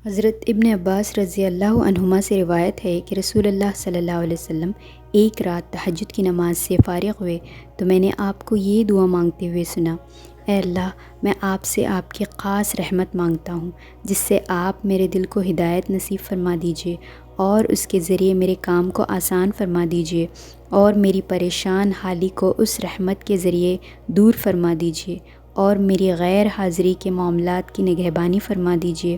حضرت ابن عباس رضی اللہ عنہما سے روایت ہے کہ رسول اللہ صلی اللہ علیہ وسلم ایک رات تہجد کی نماز سے فارغ ہوئے تو میں نے آپ کو یہ دعا مانگتے ہوئے سنا: اے اللہ، میں آپ سے آپ کی خاص رحمت مانگتا ہوں جس سے آپ میرے دل کو ہدایت نصیب فرما دیجیے اور اس کے ذریعے میرے کام کو آسان فرما دیجیے اور میری پریشان حالی کو اس رحمت کے ذریعے دور فرما دیجیے اور میری غیر حاضری کے معاملات کی نگہبانی فرما دیجیے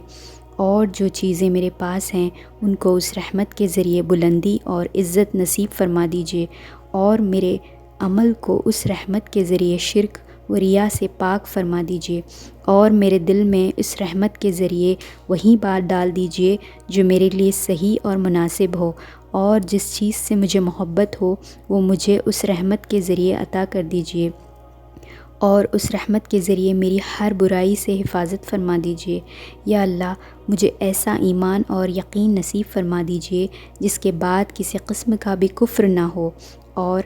اور جو چیزیں میرے پاس ہیں ان کو اس رحمت کے ذریعے بلندی اور عزت نصیب فرما دیجیے اور میرے عمل کو اس رحمت کے ذریعے شرک و ریا سے پاک فرما دیجیے اور میرے دل میں اس رحمت کے ذریعے وہی بات ڈال دیجیے جو میرے لیے صحیح اور مناسب ہو، اور جس چیز سے مجھے محبت ہو وہ مجھے اس رحمت کے ذریعے عطا کر دیجیے اور اس رحمت کے ذریعے میری ہر برائی سے حفاظت فرما دیجیے۔ یا اللہ، مجھے ایسا ایمان اور یقین نصیب فرما دیجیے جس کے بعد کسی قسم کا بھی کفر نہ ہو، اور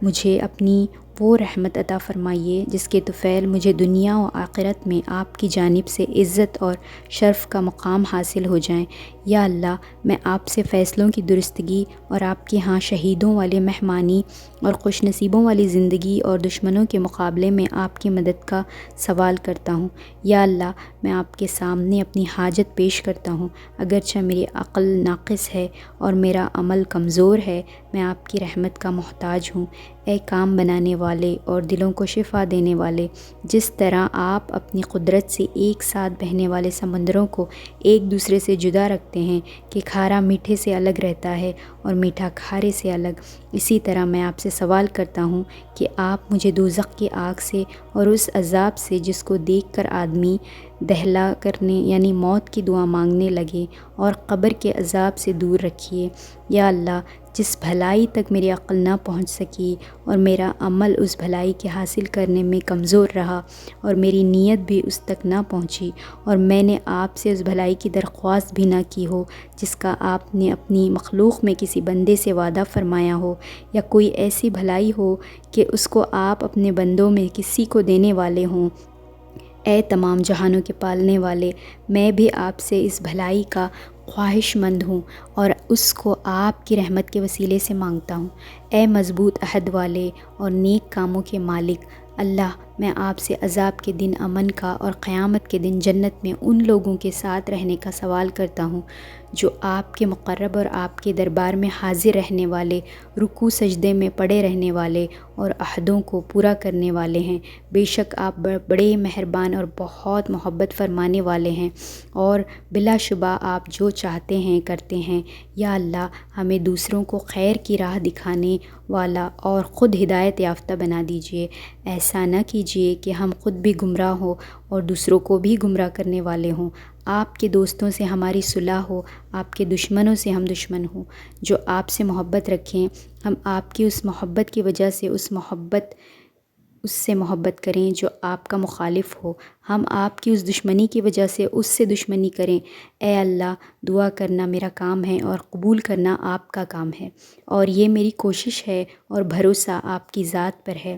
مجھے اپنی وہ رحمت عطا فرمائیے جس کے طفیل مجھے دنیا و آخرت میں آپ کی جانب سے عزت اور شرف کا مقام حاصل ہو جائیں۔ یا اللہ، میں آپ سے فیصلوں کی درستگی اور آپ کے ہاں شہیدوں والے مہمانی اور خوش نصیبوں والی زندگی اور دشمنوں کے مقابلے میں آپ کی مدد کا سوال کرتا ہوں۔ یا اللہ، میں آپ کے سامنے اپنی حاجت پیش کرتا ہوں، اگرچہ میری عقل ناقص ہے اور میرا عمل کمزور ہے، میں آپ کی رحمت کا محتاج ہوں۔ اے کام بنانے والے اور دلوں کو شفا دینے والے، جس طرح آپ اپنی قدرت سے ایک ساتھ بہنے والے سمندروں کو ایک دوسرے سے جدا رکھتے ہیں کہ کھارا میٹھے سے الگ رہتا ہے اور میٹھا کھارے سے الگ، اسی طرح میں آپ سے سوال کرتا ہوں کہ آپ مجھے دوزخ کی آگ سے اور اس عذاب سے جس کو دیکھ کر آدمی دہلا کرنے یعنی موت کی دعا مانگنے لگے، اور قبر کے عذاب سے دور رکھیے۔ یا اللہ، جس بھلائی تک میری عقل نہ پہنچ سکی اور میرا عمل اس بھلائی کے حاصل کرنے میں کمزور رہا اور میری نیت بھی اس تک نہ پہنچی اور میں نے آپ سے اس بھلائی کی درخواست بھی نہ کی ہو جس کا آپ نے اپنی مخلوق میں کسی بندے سے وعدہ فرمایا ہو، یا کوئی ایسی بھلائی ہو کہ اس کو آپ اپنے بندوں میں کسی کو دینے والے ہوں، اے تمام جہانوں کے پالنے والے، میں بھی آپ سے اس بھلائی کا خواہش مند ہوں اور اس کو آپ کی رحمت کے وسیلے سے مانگتا ہوں۔ اے مضبوط عہد والے اور نیک کاموں کے مالک، اللہ، میں آپ سے عذاب کے دن امن کا اور قیامت کے دن جنت میں ان لوگوں کے ساتھ رہنے کا سوال کرتا ہوں جو آپ کے مقرب اور آپ کے دربار میں حاضر رہنے والے، رکوع سجدے میں پڑے رہنے والے اور عہدوں کو پورا کرنے والے ہیں۔ بے شک آپ بڑے مہربان اور بہت محبت فرمانے والے ہیں، اور بلا شبہ آپ جو چاہتے ہیں کرتے ہیں۔ یا اللہ، ہمیں دوسروں کو خیر کی راہ دکھانے والا اور خود ہدایت یافتہ بنا دیجیے۔ ایسا نہ کیجیے کہ ہم خود بھی گمراہ ہوں اور دوسروں کو بھی گمراہ کرنے والے ہوں۔ آپ کے دوستوں سے ہماری صلح ہو، آپ کے دشمنوں سے ہم دشمن ہوں۔ جو آپ سے محبت رکھیں، ہم آپ کی اس محبت کی وجہ سے اس سے محبت کریں جو آپ کا مخالف ہو، ہم آپ کی اس دشمنی کی وجہ سے اس سے دشمنی کریں۔ اے اللہ، دعا کرنا میرا کام ہے اور قبول کرنا آپ کا کام ہے، اور یہ میری کوشش ہے اور بھروسہ آپ کی ذات پر ہے۔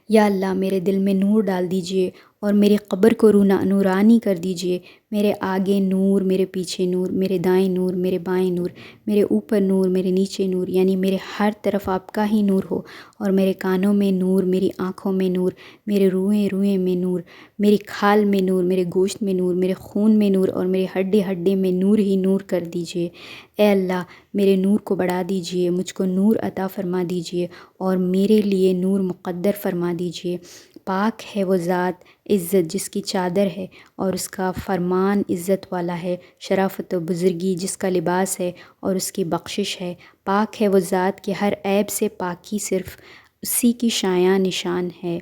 یا اللہ، میرے دل میں نور ڈال دیجیے اور میری قبر کو نورانی کر دیجیے۔ میرے آگے نور، میرے پیچھے نور، میرے دائیں نور، میرے بائیں نور، میرے اوپر نور، میرے نیچے نور، یعنی میرے ہر طرف آپ کا ہی نور ہو، اور میرے کانوں میں نور، میری آنکھوں میں نور، میرے روئیں میں نور، میری کھال میں نور، میرے گوشت میں نور، میرے خون میں نور، اور میرے ہڈے میں نور ہی نور کر دیجیے۔ اے اللہ، میرے نور کو بڑھا دیجیے، مجھ کو نور عطا فرما دیجیے اور میرے لیے نور مقدر فرما دیجیے۔ پاک ہے وہ ذات عزت جس کی چادر ہے اور اس کا فرمان عزت والا ہے، شرافت و بزرگی جس کا لباس ہے اور اس کی بخشش ہے۔ پاک ہے وہ ذات کہ ہر عیب سے پاکی صرف اسی کی شایان نشان ہے۔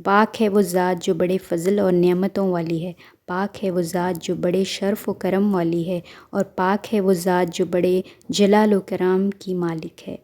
پاک ہے وہ ذات جو بڑے فضل اور نعمتوں والی ہے۔ پاک ہے وہ ذات جو بڑے شرف و کرم والی ہے، اور پاک ہے وہ ذات جو بڑے جلال و کرام کی مالک ہے۔